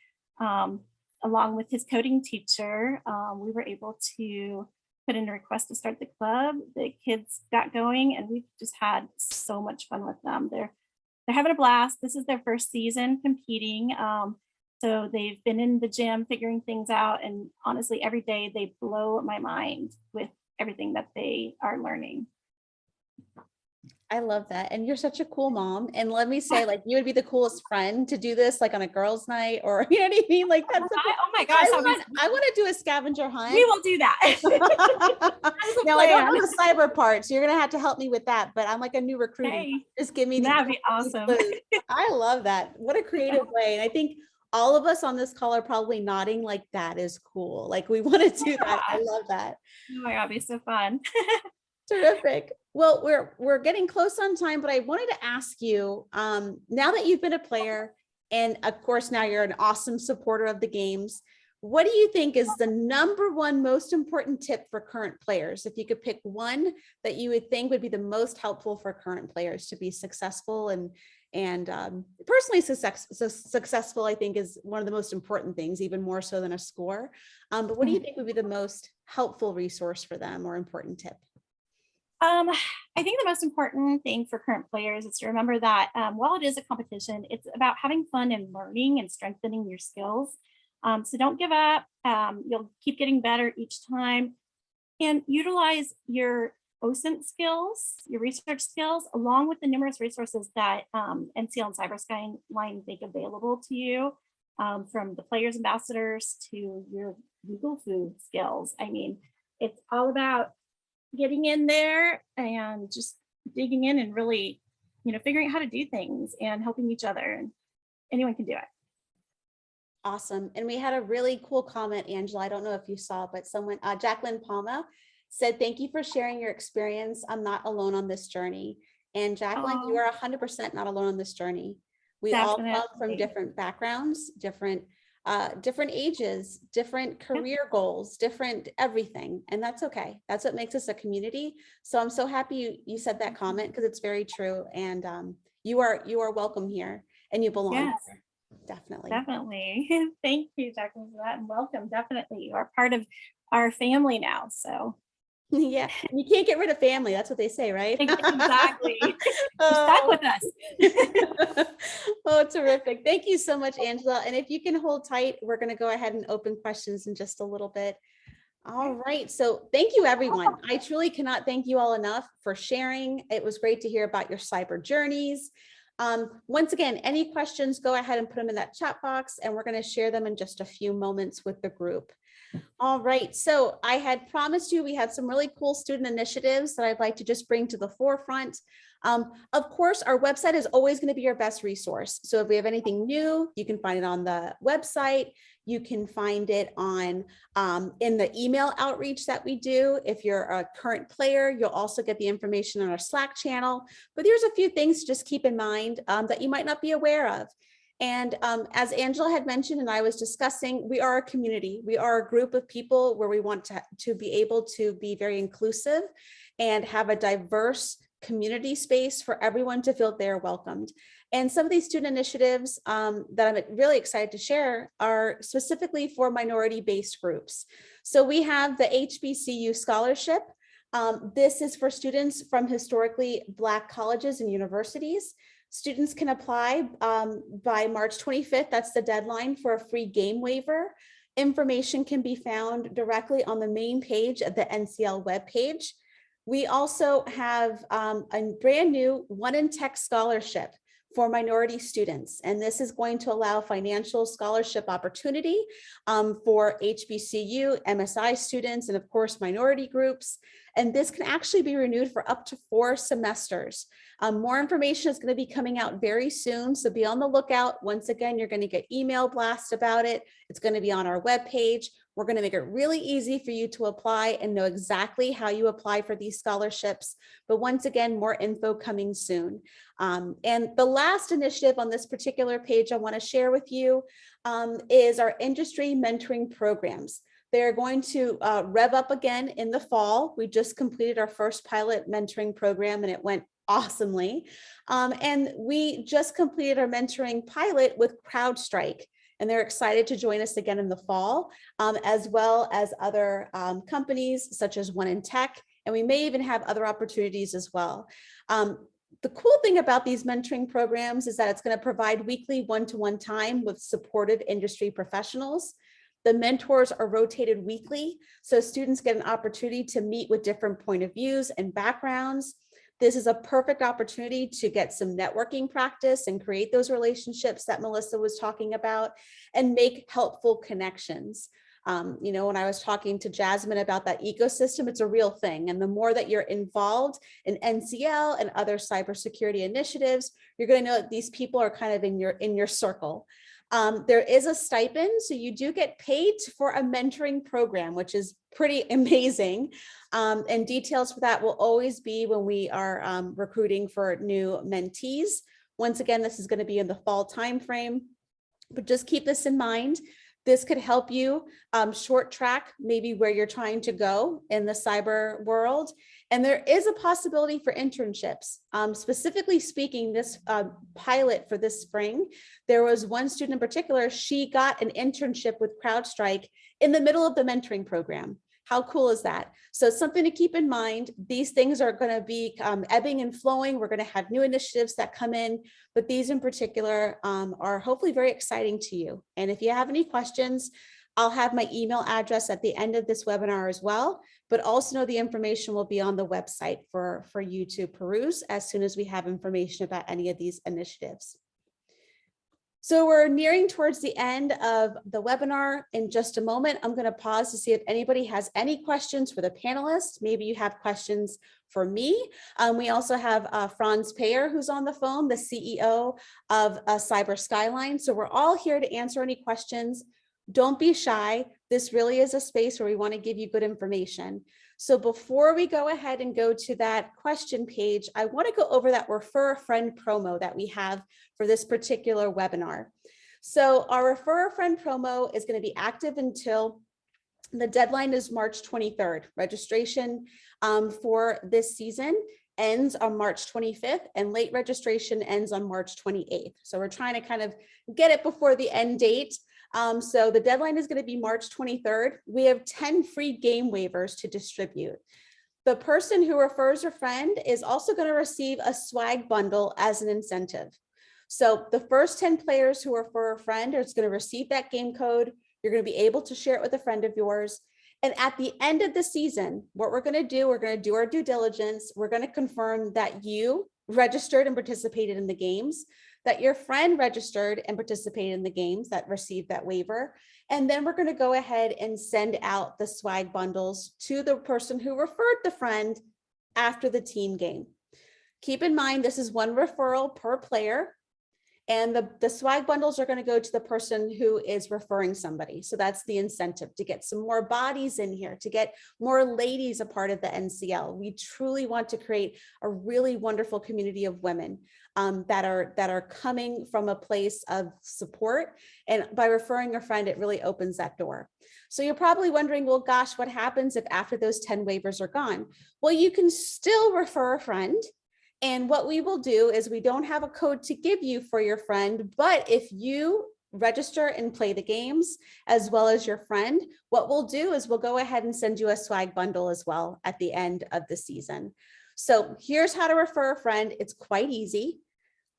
along with his coding teacher, we were able to put in a request to start the club. The kids got going, and we've just had so much fun with them. They're having a blast. This is their first season competing. So they've been in the gym figuring things out, and honestly, every day they blow my mind with everything that they are learning. I love that. And you're such a cool mom. And let me say, like, you would be the coolest friend to do this, like on a girls' night, or you know what I mean? Like that's oh my gosh, I want to do a scavenger hunt. We will do that. Now I don't know the cyber part, so you're gonna have to help me with that. But I'm like a new recruiting. Hey, just give me that'd be awesome. I love that. What a creative way. And I think all of us on this call are probably nodding like that is cool. Like we want to do that. I love that. Oh my God, it'd be so fun. Terrific. Well, we're getting close on time, but I wanted to ask you, now that you've been a player, and of course now you're an awesome supporter of the games, what do you think is the number one most important tip for current players? If you could pick one that you would think would be the most helpful for current players to be successful and personally successful, I think is one of the most important things, even more so than a score. But what do you think would be the most helpful resource for them or important tip? I think the most important thing for current players is to remember that while it is a competition, it's about having fun and learning and strengthening your skills. So don't give up. You'll keep getting better each time, and utilize your OSINT skills, your research skills, along with the numerous resources that NCL and Skyline make available to you. from the players ambassadors to your legal food skills. I mean, it's all about getting in there and just digging in and really, figuring out how to do things and helping each other. And anyone can do it. Awesome. And we had a really cool comment, Angela. I don't know if you saw, but someone, Jacqueline Palma, said, "Thank you for sharing your experience. I'm not alone on this journey." And Jacqueline, you are 100% not alone on this journey. We all come from Definitely. different backgrounds, different ages, different career goals, different everything. And that's okay. That's what makes us a community. So I'm so happy you said that comment, because it's very true. And you are welcome here and you belong Yes. here. Definitely. Definitely. Thank you, Jacqueline, for that, and welcome. Definitely. You are part of our family now. So Yeah, you can't get rid of family. That's what they say, right? exactly. You're stuck Oh. with us. Oh, terrific. Thank you so much, Angela. And if you can hold tight, we're going to go ahead and open questions in just a little bit. All right. So thank you, everyone. I truly cannot thank you all enough for sharing. It was great to hear about your cyber journeys. Once again, any questions, go ahead and put them in that chat box, and we're going to share them in just a few moments with the group. All right, so I had promised you we had some really cool student initiatives that I'd like to just bring to the forefront. Of course, our website is always going to be your best resource. So if we have anything new, you can find it on the website. You can find it on in the email outreach that we do. If you're a current player, you'll also get the information on our Slack channel. But there's a few things to just keep in mind that you might not be aware of. And as Angela had mentioned, and I was discussing, we are a community. We are a group of people where we want to be able to be very inclusive and have a diverse community space for everyone to feel they're welcomed. And some of these student initiatives that I'm really excited to share are specifically for minority-based groups. So we have the HBCU scholarship. This is for students from historically Black colleges and universities. Students can apply by March 25th. That's the deadline for a free game waiver. Information can be found directly on the main page of the NCL webpage. We also have a brand new One in Tech scholarship for minority students. And this is going to allow financial scholarship opportunity for HBCU, MSI students, and of course, minority groups. And this can actually be renewed for up to 4 semesters. More information is going to be coming out very soon, so be on the lookout. Once again, you're going to get email blasts about it. It's going to be on our webpage. We're going to make it really easy for you to apply and know exactly how you apply for these scholarships. But once again, more info coming soon. And the last initiative on this particular page I want to share with you is our industry mentoring programs. They're going to rev up again in the fall. We just completed our first pilot mentoring program and it went awesomely. And we just completed our mentoring pilot with CrowdStrike. And they're excited to join us again in the fall, as well as other companies such as One in Tech. And we may even have other opportunities as well. The cool thing about these mentoring programs is that it's going to provide weekly one-to-one time with supportive industry professionals. The mentors are rotated weekly, so students get an opportunity to meet with different point of views and backgrounds. This is a perfect opportunity to get some networking practice and create those relationships that Melissa was talking about and make helpful connections. You know, when I was talking to Jasmine about that ecosystem, it's a real thing. And the more that you're involved in NCL and other cybersecurity initiatives, you're going to know that these people are kind of in your circle. There is a stipend, so you do get paid for a mentoring program, which is pretty amazing. And details for that will always be when we are recruiting for new mentees. Once again, this is going to be in the fall timeframe, but just keep this in mind. This could help you short track maybe where you're trying to go in the cyber world. And there is a possibility for internships. Specifically speaking, this pilot for this spring, there was one student in particular, she got an internship with CrowdStrike in the middle of the mentoring program. How cool is that? So it's something to keep in mind. These things are going to be ebbing and flowing. We're going to have new initiatives that come in, but these in particular are hopefully very exciting to you. And if you have any questions, I'll have my email address at the end of this webinar as well, but also know the information will be on the website for you to peruse as soon as we have information about any of these initiatives. So we're nearing towards the end of the webinar. In just a moment, I'm going to pause to see if anybody has any questions for the panelists. Maybe you have questions for me. We also have Franz Payer, who's on the phone, the CEO of Cyber Skyline. So we're all here to answer any questions. Don't be shy. This really is a space where we want to give you good information. So before we go ahead and go to that question page, I want to go over that Refer a Friend promo that we have for this particular webinar. So our Refer a Friend promo is going to be active until the deadline is March 23rd. Registration for this season ends on March 25th and late registration ends on March 28th. So we're trying to kind of get it before the end date. So the deadline is going to be March 23rd. We have 10 free game waivers to distribute. The person who refers a friend is also going to receive a swag bundle as an incentive. So the first 10 players who refer a friend are going to receive that game code. You're going to be able to share it with a friend of yours. And at the end of the season, what we're going to do our due diligence. We're going to confirm that you registered and participated in the games, that your friend registered and participated in the games that received that waiver. And then we're going to go ahead and send out the swag bundles to the person who referred the friend after the team game. Keep in mind, this is one referral per player. And the swag bundles are going to go to the person who is referring somebody. So that's the incentive, to get some more bodies in here, to get more ladies a part of the NCL. We truly want to create a really wonderful community of women that are coming from a place of support. And by referring a friend, it really opens that door. So you're probably wondering, well, gosh, what happens if after those 10 waivers are gone? Well, you can still refer a friend. And what we will do is, we don't have a code to give you for your friend, but if you register and play the games as well as your friend, what we'll do is we'll go ahead and send you a swag bundle as well at the end of the season. So here's how to refer a friend. It's quite easy.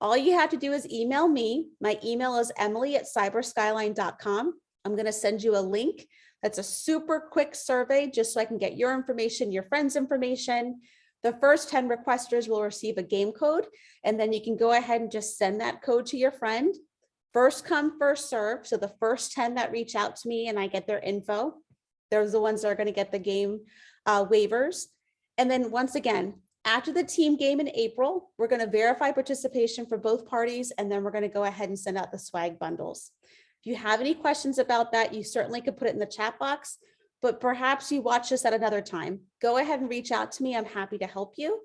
All you have to do is email me. My email is emily@cyberskyline.com. I'm going to send you a link. That's a super quick survey just so I can get your information, your friend's information. The first 10 requesters will receive a game code, and then you can go ahead and just send that code to your friend. First come, first serve. So the first 10 that reach out to me and I get their info, they're the ones that are going to get the game waivers. And then once again, after the team game in April, we're going to verify participation for both parties, and then we're going to go ahead and send out the swag bundles. If you have any questions about that, you certainly could put it in the chat box. But perhaps you watch this at another time. Go ahead and reach out to me. I'm happy to help you.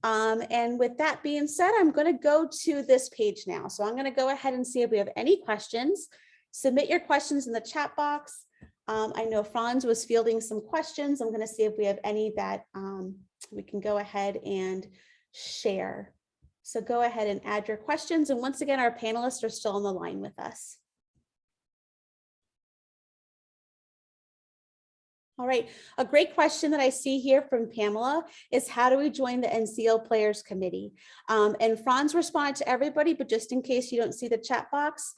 And with that being said, I'm going to go to this page now. So I'm going to go ahead and see if we have any questions. Submit your questions in the chat box. I know Franz was fielding some questions. I'm going to see if we have any that we can go ahead and share. So go ahead and add your questions. And once again, our panelists are still on the line with us. All right, a great question that I see here from Pamela is, how do we join the NCL Players Committee? And Franz responded to everybody, but just in case you don't see the chat box,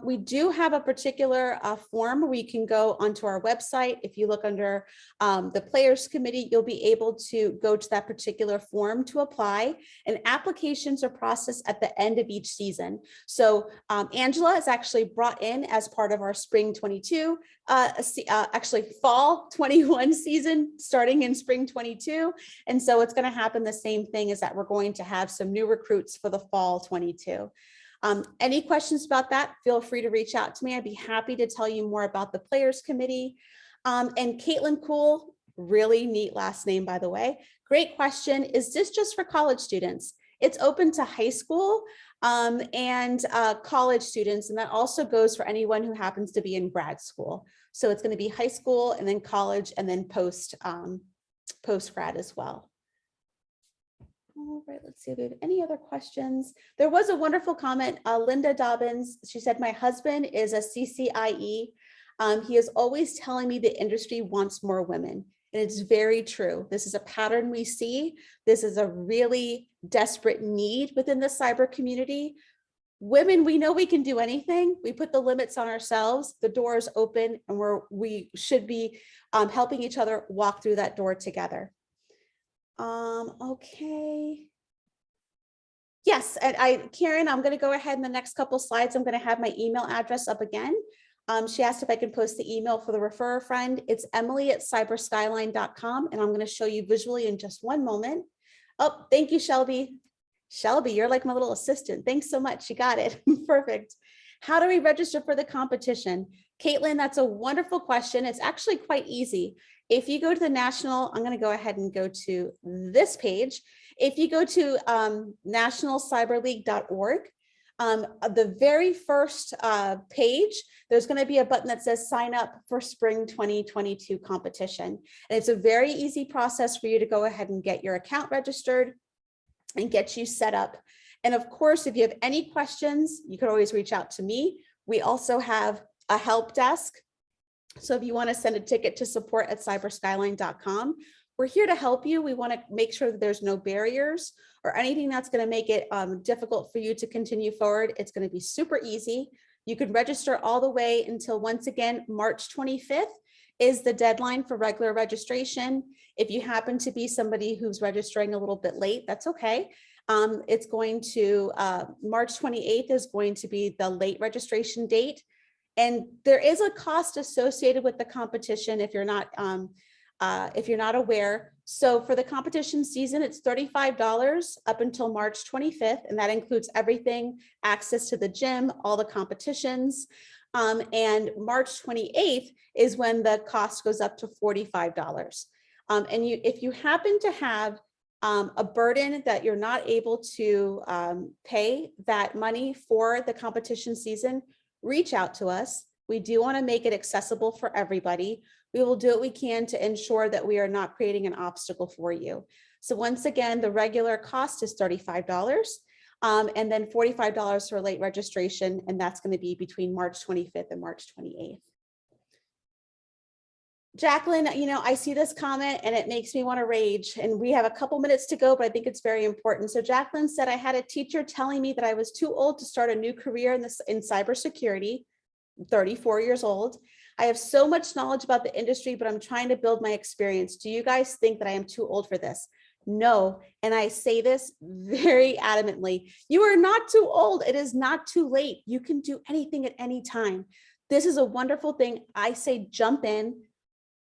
we do have a particular form where you can go onto our website. If you look under the Players Committee, you'll be able to go to that particular form to apply, and applications are processed at the end of each season. So Angela is actually brought in as part of our spring 22, actually fall 21 season, starting in spring 22. And so it's going to happen the same thing, is that we're going to have some new recruits for the fall 22. Any questions about that, feel free to reach out to me. I'd be happy to tell you more about the Players Committee. And Caitlin Cool, really neat last name, by the way. Great question. Is this just for college students? It's open to high school and college students, and that also goes for anyone who happens to be in grad school. So it's going to be high school and then college and then post grad as well. All right, let's see if we have any other questions. There was a wonderful comment, Linda Dobbins. She said, my husband is a CCIE. He is always telling me the industry wants more women. And it's very true. This is a pattern we see. This is a really desperate need within the cyber community. Women, we know we can do anything. We put the limits on ourselves. The door is open, and we should be helping each other walk through that door together. Okay. Yes, and Karen, I'm going to go ahead in the next couple slides. I'm going to have my email address up again. She asked if I can post the email for the refer a friend. It's emily@cyberskyline.com, and I'm going to show you visually in just one moment. Oh, thank you, Shelby. Shelby, you're like my little assistant. Thanks so much. You got it. Perfect. How do we register for the competition? Caitlin, that's a wonderful question. It's actually quite easy. If you go to the national, I'm going to go ahead and go to this page. If you go to nationalcyberleague.org, the very first page, there's going to be a button that says sign up for spring 2022 competition. And it's a very easy process for you to go ahead and get your account registered and get you set up. And of course, if you have any questions, you can always reach out to me. We also have a help desk. So if you want to send a ticket to support@cyberskyline.com, we're here to help you. We want to make sure that there's no barriers or anything that's going to make it difficult for you to continue forward. It's going to be super easy. You can register all the way until, once again, March 25th is the deadline for regular registration. If you happen to be somebody who's registering a little bit late, that's okay. It's going to, March 28th is going to be the late registration date. And there is a cost associated with the competition if you're not aware. So for the competition season, it's $35 up until March 25th, and that includes everything, access to the gym, all the competitions. And March 28th is when the cost goes up to $45. And if you happen to have a burden that you're not able to pay that money for the competition season, reach out to us. We do want to make it accessible for everybody. We will do what we can to ensure that we are not creating an obstacle for you. So once again, the regular cost is $35 and then $45 for late registration. And that's going to be between March 25th and March 28th. Jacqueline, I see this comment and it makes me want to rage, and we have a couple minutes to go, but I think it's very important. So Jacqueline said, I had a teacher telling me that I was too old to start a new career in cybersecurity, 34 years old. I have so much knowledge about the industry, but I'm trying to build my experience. Do you guys think that I am too old for this? No. And I say this very adamantly. You are not too old. It is not too late. You can do anything at any time. This is a wonderful thing. I say jump in,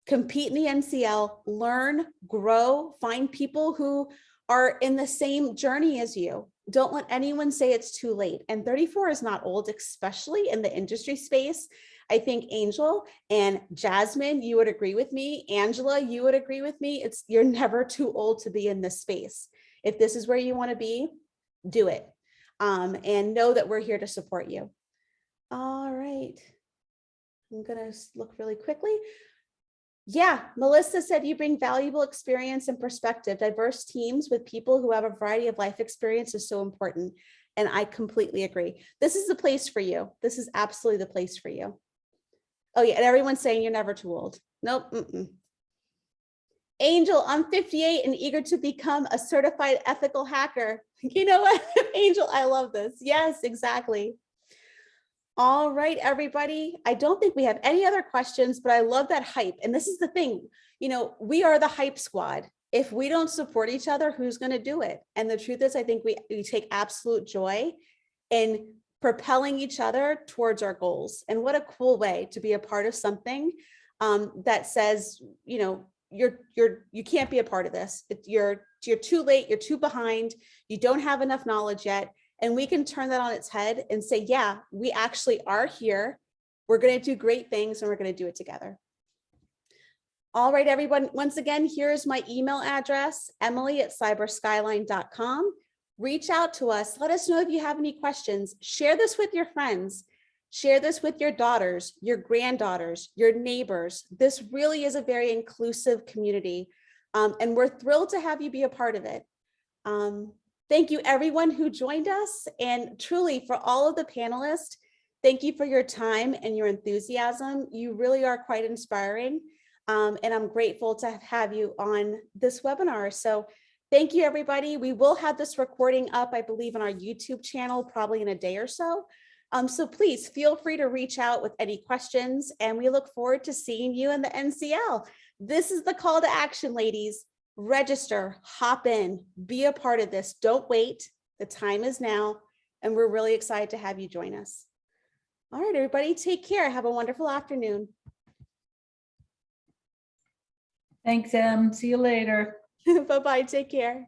compete in the NCL, learn, grow, find people who are in the same journey as you. Don't let anyone say it's too late. And 34 is not old, especially in the industry space. I think Angel and Jasmine, you would agree with me. Angela, you would agree with me. You're never too old to be in this space. If this is where you want to be, do it. And know that we're here to support you. All right. I'm going to look really quickly. Yeah, Melissa said you bring valuable experience and perspective. Diverse teams with people who have a variety of life experience is so important. And I completely agree. This is the place for you. This is absolutely the place for you. Oh yeah, and everyone's saying you're never too old. Nope. Angel, I'm 58 and eager to become a certified ethical hacker. You know what, Angel, I love this. Yes, exactly. All right, everybody. I don't think we have any other questions, but I love that hype. And this is the thing, we are the hype squad. If we don't support each other, who's going to do it? And the truth is, I think we take absolute joy in propelling each other towards our goals. And what a cool way to be a part of something that says, you can't be a part of this. You're too late. You're too behind. You don't have enough knowledge yet. And we can turn that on its head and say, yeah, we actually are here. We're going to do great things and we're going to do it together. All right, everyone. Once again, here's my email address, emily@cyberskyline.com. Reach out to us. Let us know if you have any questions. Share this with your friends. Share this with your daughters, your granddaughters, your neighbors. This really is a very inclusive community. And we're thrilled to have you be a part of it. Thank you, everyone who joined us. And truly, for all of the panelists, thank you for your time and your enthusiasm. You really are quite inspiring. And I'm grateful to have you on this webinar. So thank you, everybody. We will have this recording up, I believe, on our YouTube channel, probably in a day or so. So please feel free to reach out with any questions. And we look forward to seeing you in the NCL. This is the call to action, ladies. Register, hop in, be a part of this. Don't wait. The time is now, and we're really excited to have you join us. All right, everybody, take care. Have a wonderful afternoon. Thanks, Em. See you later. Bye-bye. Take care.